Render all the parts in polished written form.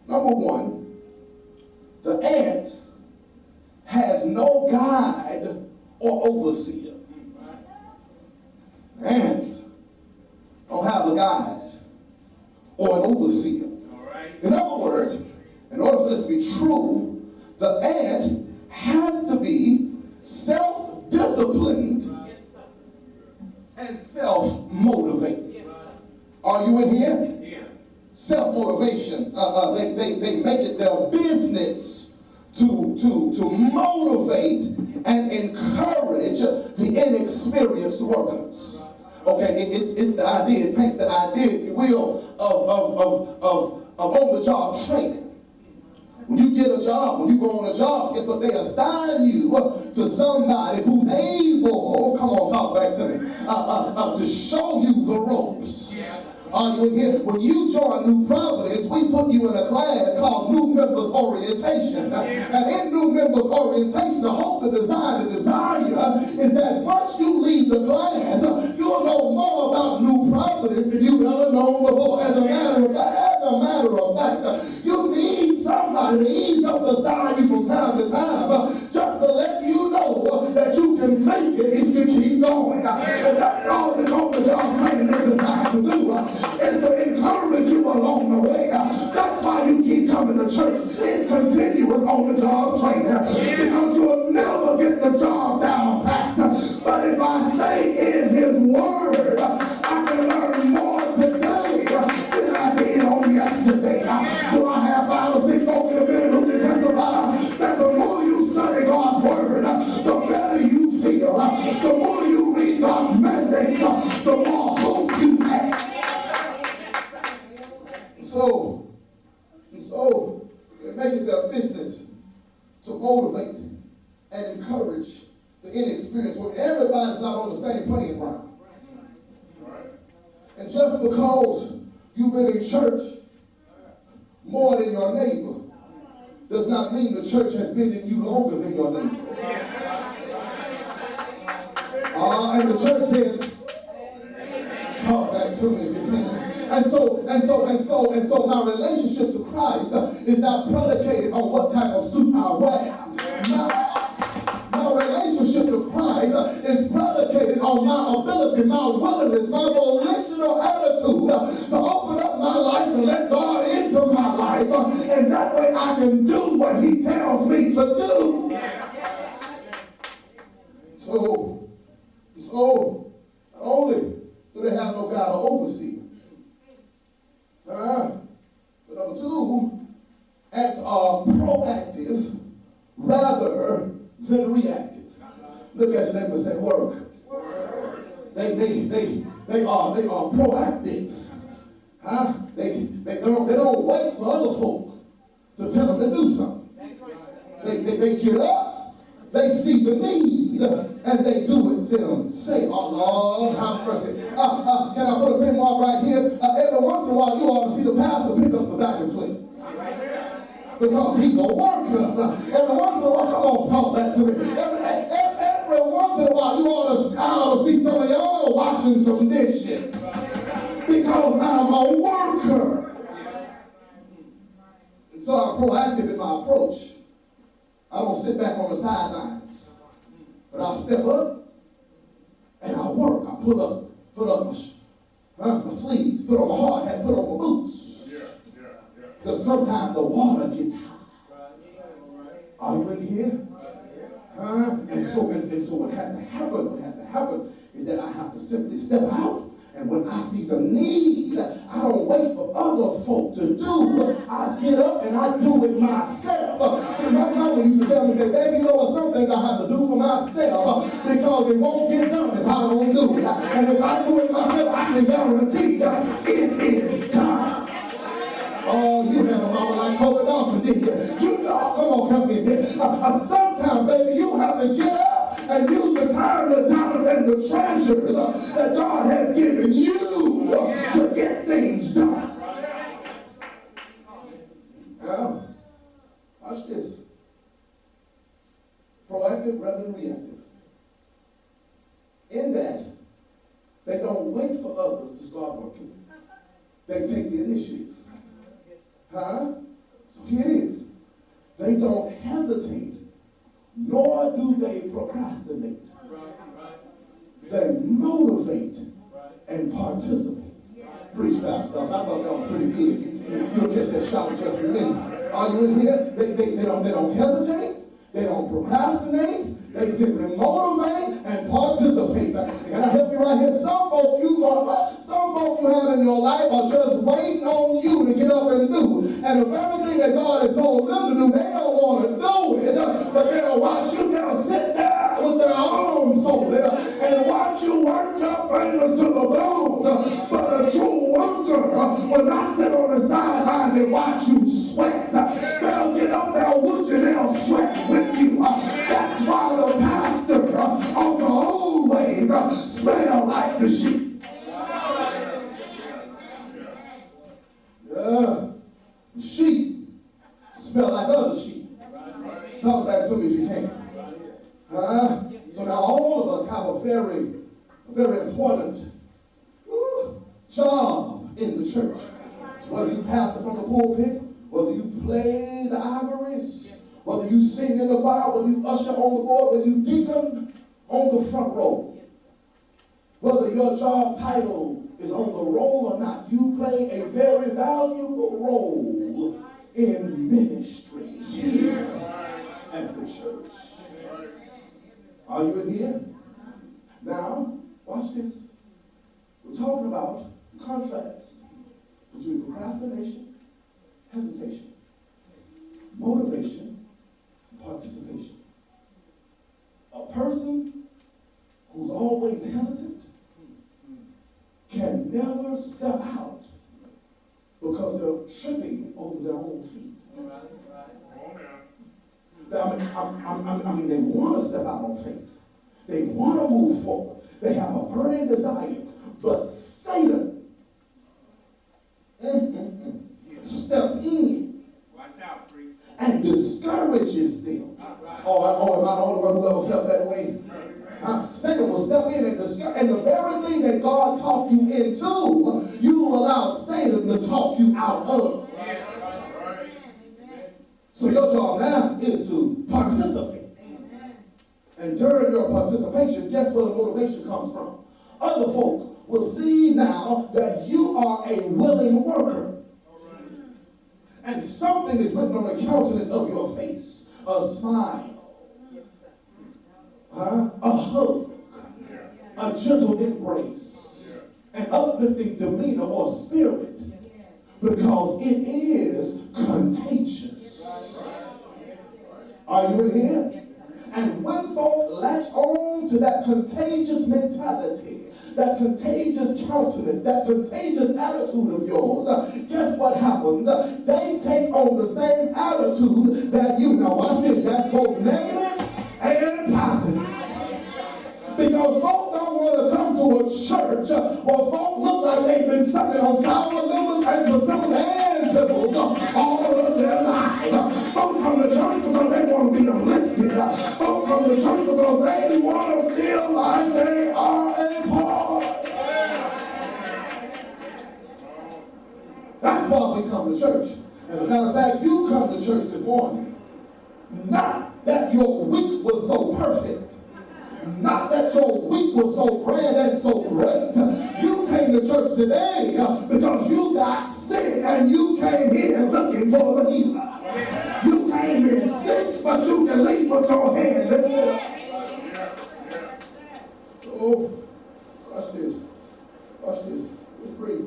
number one, the ant has no guide or overseer. Ants don't have a guide or an overseer. In other words, in order for this to be true, the ant has to be self-disciplined and self-motivated. Are you in here? Yeah. Self-motivation. They make it their business to motivate and encourage the inexperienced workers. Okay, it's the idea, it paints the idea, if you will, of on-the-job training. When you get a job, when you go on a job, guess what? They assign you to somebody who's able, come on, talk back to me, to show you the ropes. Are you in here? When you join New Providence, we put you in a class called New Members Orientation. And in New Members Orientation, the hope, the design, the desire is that once you leave the class, you'll know more about New Providence than you've ever known before. As a matter of fact, you need somebody to ease up beside you from time to time, just to let you know that you can make it if you keep going. And that's all this on-the-job training is designed to do, is to encourage you along the way. That's why you keep coming to church. It's continuous on-the-job training, because you'll never get the job down packed. But if I stay in His Word, I can learn more today than I did on yesterday. Do I have 5 or 6 folk in the building who can testify that the more you study God's Word, the better you feel. The more you read God's mandates, the more hope you have. So they make it their business to motivate and encourage the inexperienced. When everybody's not on the same playing ground. And just because you've been in church more than your neighbor does not mean the church has been in you longer than your neighbor. And the church said, talk back to me if you can. And so my relationship to Christ is not predicated on what type of suit I wear. My relationship to Christ is predicated on my ability, my willingness, my volitional attitude to open up my life and let God into my life. And that way I can do what He tells me to do. So not only do they have no God to oversee, but number 2, acts are proactive rather than reactive. Look at your neighbor and say, work. They are proactive. They don't wait for other folk to tell them to do something. They get up, they see the need, and they do it themselves. Oh, Lord, have mercy. Can I put a pin mark right here? Every once in a while, you ought to see the pastor pick up the vacuum cleaner. Because he's a worker. Every once in a while, come on, talk back to me. Every once in a while, I ought to see some of y'all washing some dishes. Because I'm a worker. And so I'm proactive in my approach. I don't sit back on the sidelines. But I step up and I work. I put up my sleeves, put on my hard hat, put on my boots. Because sometimes the water gets high. Are you in here? And so what has to happen is that I have to simply step out. And when I see the need, I don't wait for other folk to do. I get up and I do it myself. My mama used to tell me, say, baby, you know what, some things I have to do for myself because it won't get done if I don't do it. And if I do it myself, I can guarantee it is done. Oh, you had a mama like Kobe Dawson, didn't you? You know, come on, help me here. Sometimes, baby, you have to get up and use the time, the talents, and the treasures that God has given you to get things done. Now, watch this. Proactive rather than reactive. In that, they don't wait for others to start working. They take the initiative. Huh? So here it is. They don't hesitate, nor do they procrastinate. They motivate and participate. Preach, Pastor. I thought that was pretty good. You'll catch that shout in just a minute. Are you in here? They don't hesitate. They don't procrastinate. They simply motivate and participate. Can I help you right here? Some folk you have in your life are just waiting on you to get up and do. And the very thing that God has told them to do, they don't want to do it. But they'll watch you. They'll sit there with their arms folded and watch you work your fingers to the bone. But a true worker will not sit on the sidelines and watch you sweat. They'll get up there with you and they'll sweat with you. That's why the pastor on the old ways smell like the sheep. Sheep smell like other sheep. Talk back to me if you can. So now all of us have a very important job in the church. Whether you pastor from the pulpit, whether you play the ivories, whether you sing in the choir, whether you usher on the board, whether you deacon on the front row, whether your job title is on the roll or not, you play a very valuable role in ministry here at the church. Are you in here? Now, watch this. We're talking about the contrast between procrastination, hesitation, motivation, and participation. A person who's always hesitant can never step out because they're tripping over their own feet. I mean, they want to step out on faith. They want to move forward. They have a burning desire. But Satan steps in and discourages them. Oh, am I the only one who ever felt that way? Satan will step in and discourage. And the very thing that God talked you into, you allow Satan to talk you out of. So your job now is to participate. And during your participation, guess where the motivation comes from? Other folk will see now that you are a willing worker. And something is written on the countenance of your face. A smile. A hug. A gentle embrace. An uplifting demeanor or spirit. Because it is contagious. Are you in here? And when folk latch on to that contagious mentality, that contagious countenance, that contagious attitude of yours, guess what happens? They take on the same attitude that you know. Watch this. That's both negative and positive. Because folk don't want to come to a church where folk look like they've been sucking on sour livers and Priscilla and pickles all of their lives. Folk come to church because they want to be uplifted. Folk come to church because they want to feel like they are a part. That's why we come to church. As a matter of fact, you come to church this morning. Not that your week was so perfect. Not that your week was so grand and so great. You came to church today because you got sick and you came here looking for the healer. You came in sick, but you can leave with your hand lifted up. So, watch this. Watch this. It's pretty.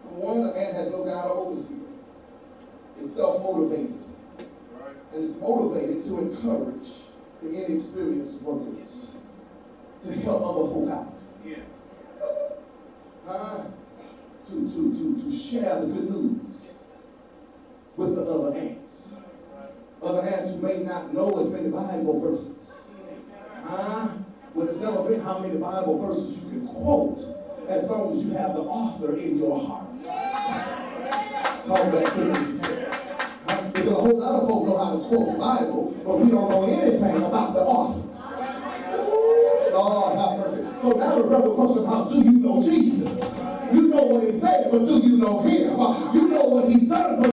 One, a man has no God or overseer. It's self-motivated. And it's motivated to encourage the inexperienced workers. To help other folk out. Yeah. To share the good news with the other ants. Other ants who may not know as many Bible verses. When it's never been how many Bible verses you can quote as long as you have the author in your heart. Talk back to me. Because a whole lot of folk know how to quote the Bible, but we don't know anything about the author. Lord have mercy. So now the real question about, do you know Jesus? You know what he said, but do you know him?